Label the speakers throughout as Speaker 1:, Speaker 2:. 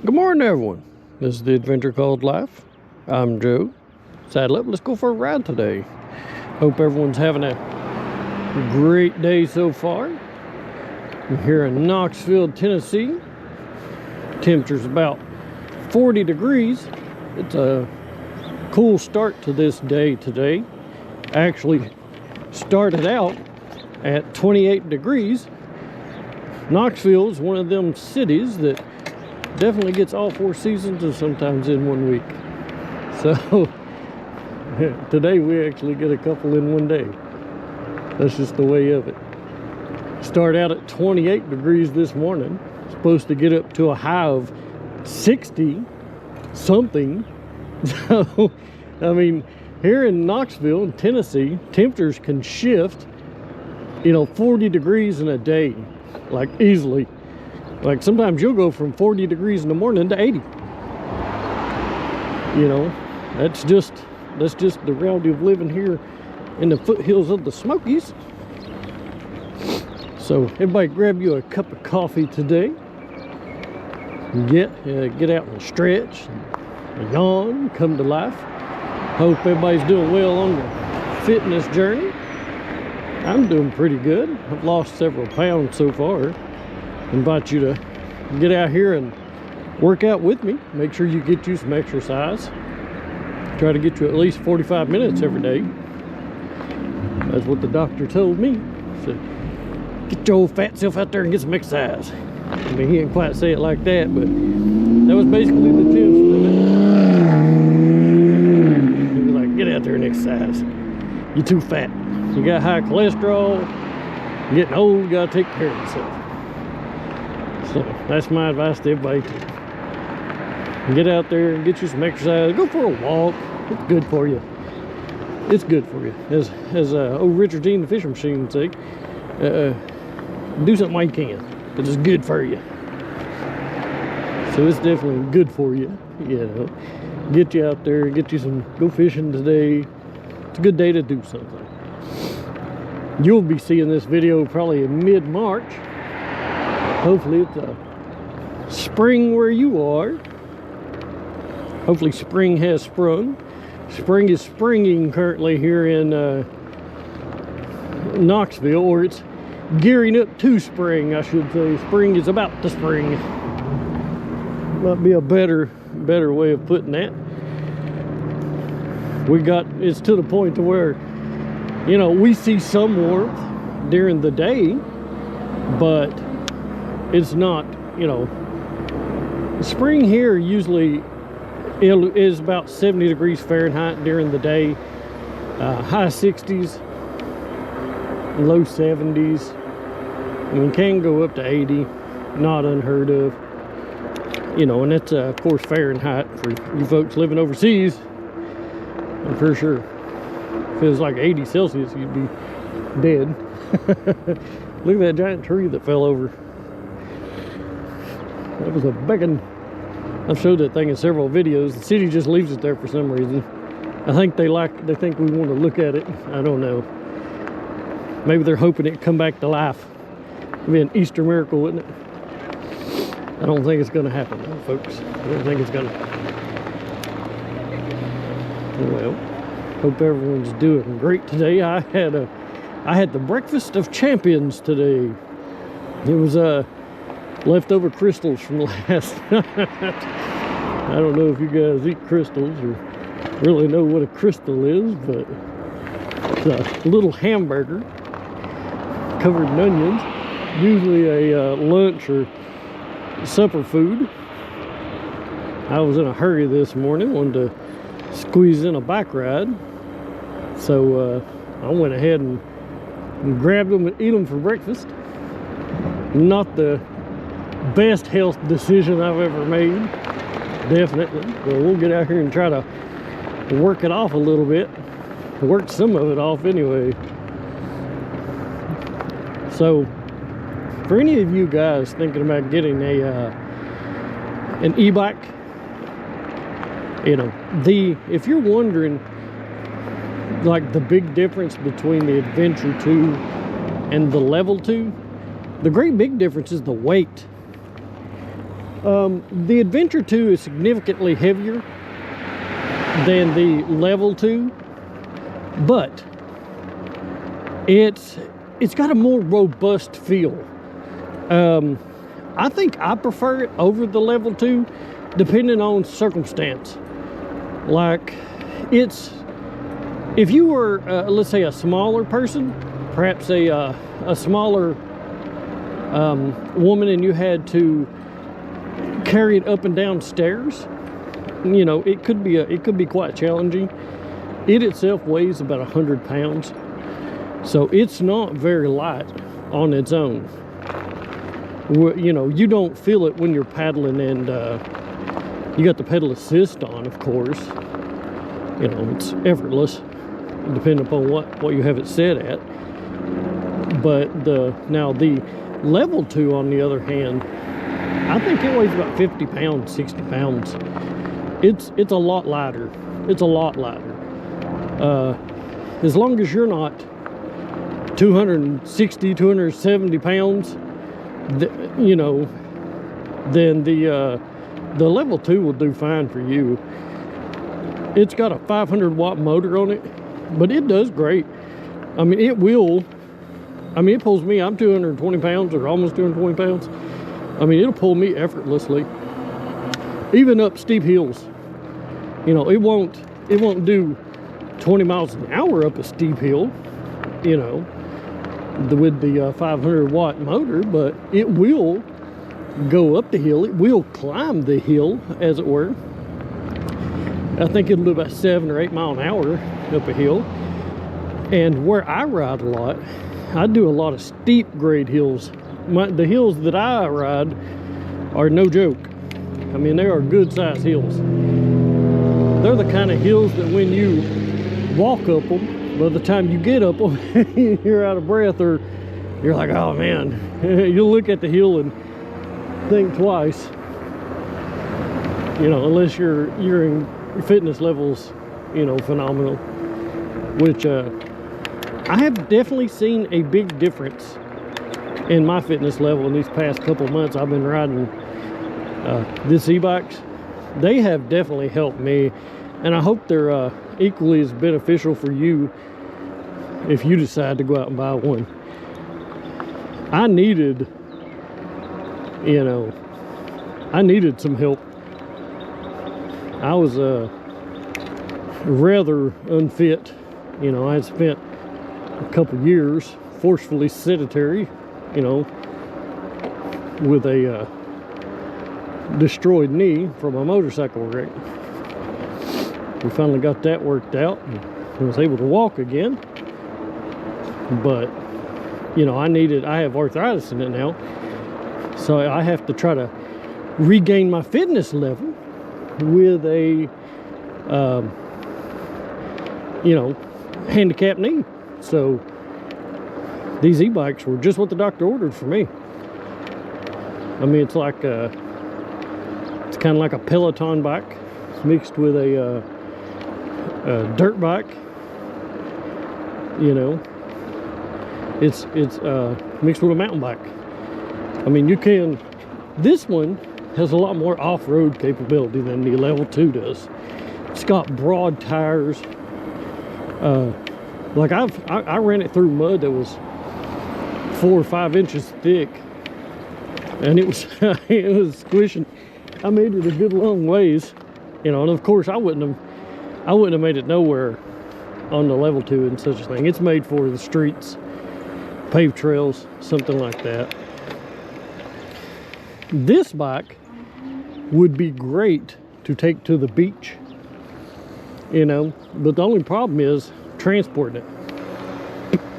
Speaker 1: Good morning, everyone. This is the Adventure Called Life. I'm Joe. Saddle up, let's go for a ride today. Hope everyone's having a great day so far. I'm here in Knoxville, Tennessee. Temperature's about 40 degrees. It's a cool start to this day today. Actually started out at 28 degrees. Knoxville is one of them cities that definitely gets all four seasons and sometimes in 1 week. So today we actually get a couple in one day. That's just the way of it. Start out at 28 degrees this morning. Supposed to get up to a high of 60 something. So I mean, here in Knoxville in Tennessee, temperatures can shift 40 degrees in a day, like easily. Like sometimes you'll go from 40 degrees in the morning to 80. That's just the reality of living here in the foothills of the Smokies. So everybody grab you a cup of coffee today. Get out and stretch, and yawn, come to life. Hope everybody's doing well on the fitness journey. I'm doing pretty good. I've lost several pounds so far. Invite you to get out here and work out with me. Make sure you get you some exercise. Try to get you at least 45 minutes every day. That's what the doctor told me. So get your old fat self out there and get some exercise. I mean, he didn't quite say it like that, but that was basically the gist of it. He was like, get out there and exercise. You're too fat. You got high cholesterol. You're getting old. You gotta take care of yourself. So that's my advice to everybody too. Get out there and get you some exercise. Go for a walk. It's good for you. It's good for you. As old Richard Dean, the fishing machine, would say, do something while you can, because it's good for you. So it's definitely good for you. Get you out there, get you some, go fishing today. It's a good day to do something. You'll be seeing this video probably in mid-March. Hopefully it's a spring where you are. Hopefully spring has sprung. Spring is springing currently here in Knoxville, or it's gearing up to spring, I should say. Spring is about to spring. Might be a better way of putting that. It's to the point to where, we see some warmth during the day, but it's not, spring here usually is about 70 degrees Fahrenheit during the day, high 60s, low 70s. And can go up to 80, not unheard of. And that's of course Fahrenheit for you folks living overseas. I'm pretty sure if it was like 80 Celsius, you'd be dead. Look at that giant tree that fell over. That was a beacon. I've showed that thing in several videos. The city just leaves it there for some reason. I think they think we want to look at it. I don't know. Maybe they're hoping it'd come back to life. It'd be an Easter miracle, wouldn't it? I don't think it's going to happen, though, folks. I don't think it's going to. Well, hope everyone's doing great today. I had the breakfast of champions today. It was leftover crystals from last night. I don't know if you guys eat crystals or really know what a crystal is, but it's a little hamburger covered in onions, usually a lunch or supper food. I was in a hurry this morning, wanted to squeeze in a bike ride, so I went ahead and grabbed them and ate them for breakfast. Not the best health decision I've ever made, definitely, but we'll get out here and try to work it off a little bit, work some of it off anyway. So for any of you guys thinking about getting an e-bike, if you're wondering like the big difference between the Adventure 2 and the Level 2, the great big difference is the weight. The Adventure 2 is significantly heavier than the Level 2, but it's got a more robust feel. I think I prefer it over the Level 2, depending on circumstance. Like, if you were, let's say, a smaller person, perhaps a smaller woman, and you had to carry it up and down stairs, you know, it could be quite challenging. It itself weighs about 100 pounds, so it's not very light on its own. You know, you don't feel it when you're paddling, and you got the pedal assist on, of course. You know, it's effortless, depending upon what you have it set at. But now the Level 2, on the other hand, I think it weighs about 50 pounds, 60 pounds. It's a lot lighter. It's a lot lighter. As long as you're not 260, 270 pounds, you know, then the Level 2 will do fine for you. It's got a 500 watt motor on it, but it does great. I mean, it pulls me. I'm 220 pounds, or almost 220 pounds. I mean, it'll pull me effortlessly, even up steep hills. You know, it won't do 20 miles an hour up a steep hill, you know, with the 500 watt motor, but it will go up the hill. It will climb the hill, as it were. I think it'll do about 7 or 8 mile an hour up a hill. And where I ride a lot, I do a lot of steep grade hills. The hills that I ride are no joke. I mean, they are good sized hills. They're the kind of hills that when you walk up them, by the time you get up them, you're out of breath, or you're like, oh man. You'll look at the hill and think twice. You know, unless you're in fitness levels, you know, phenomenal. Which I have definitely seen a big difference in my fitness level in these past couple of months. I've been riding these e-bikes. They have definitely helped me, and I hope they're equally as beneficial for you if you decide to go out and buy one. I needed, you know, some help. I was rather unfit. You know, I had spent a couple years forcefully sedentary, you know, with a destroyed knee from a motorcycle wreck. We finally got that worked out and was able to walk again. But, you know, I have arthritis in it now, so I have to try to regain my fitness level with a, you know, handicapped knee. So these e-bikes were just what the doctor ordered for me. I mean, it's like it's kind of like a Peloton bike mixed with a dirt bike. You know, it's mixed with a mountain bike. I mean, this one has a lot more off-road capability than the Level 2 does. It's got broad tires. Like I ran it through mud that was 4 or 5 inches thick, and it was it was squishing. I made it a good long ways, you know, and of course I wouldn't have made it nowhere on the Level 2 and such a thing. It's made for the streets, paved trails, something like that. This bike would be great to take to the beach, you know, but the only problem is transporting it.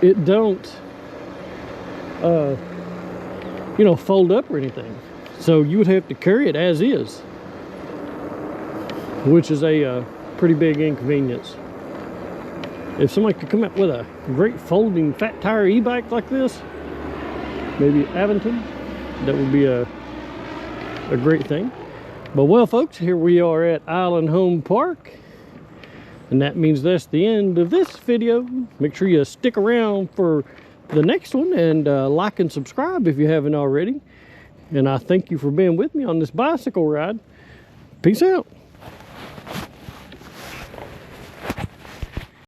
Speaker 1: It don't you know, fold up or anything, so you would have to carry it as is, which is a pretty big inconvenience. If somebody could come up with a great folding fat tire e-bike like this, maybe Aventon, that would be a great thing. But well, folks, here we are at Island Home Park, and that means that's the end of this video. Make sure you stick around for the next one, and like and subscribe if you haven't already. And I thank you for being with me on this bicycle ride. Peace out.